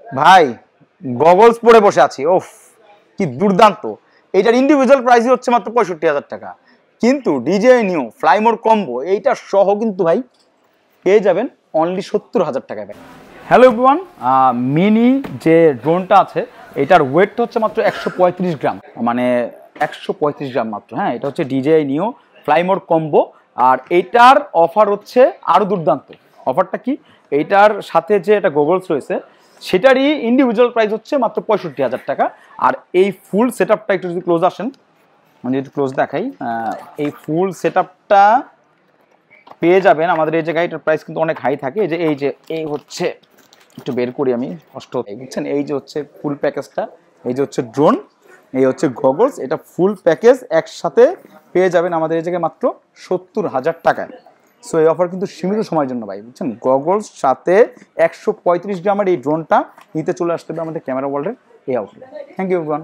ভাই গগলস পরে বসে আছি, ওফ কি দুর্দান্ত। এইটার ইন্ডিভিজুয়াল প্রাইসই হচ্ছে মাত্র 65,000 টাকা, কিন্তু ডিজেআই নিও ফ্লাইমোর কম্বো এইটা সহ কিন্তু ভাই পেয়ে যাবেন অনলি 70,000 টাকায় ভাই। হ্যালো এভরিওয়ান, মিনি যে ড্রোনটা আছে এটার ওয়েটটা হচ্ছে মাত্র 135 গ্রাম, মানে 135 গ্রাম মাত্র। হ্যাঁ, এটা হচ্ছে ডিজেআই নিও ফ্লাইমোর কম্বো। আর এইটার অফার হচ্ছে আরও দুর্দান্ত। অফারটা কি, এইটার সাথে যে এটা গগলস রয়েছে সেটারই ইন্ডিভিজুয়াল প্রাইস হচ্ছে মাত্র 65,000 টাকা। আর এই ফুল সেট আপটা একটু যদি ক্লোজ আসেন, মানে একটু ক্লোজ দেখাই, এই ফুল সেট আপটা পেয়ে যাবেন আমাদের এই জায়গায়। এটার প্রাইস কিন্তু অনেক হাই থাকে। এই হচ্ছে একটু বের করি আমি, কষ্ট হচ্ছে বুঝছেন। এই যে হচ্ছে ফুল প্যাকেজটা, এই যে হচ্ছে ড্রোন, এই হচ্ছে গগলস, এটা ফুল প্যাকেজ একসাথে পেয়ে যাবেন আমাদের এই জায়গায় মাত্র 70,000 টাকায়। সো এই অফার কিন্তু সীমিত সময়ের জন্য ভাই, বুঝছেন। গগলস সাথে 135 গ্রামের এই ড্রোনটা নিতে চলে আসতে হবে আমাদের ক্যামেরা ওয়ার্ল্ডের এই আউটলেট। Thank you everyone.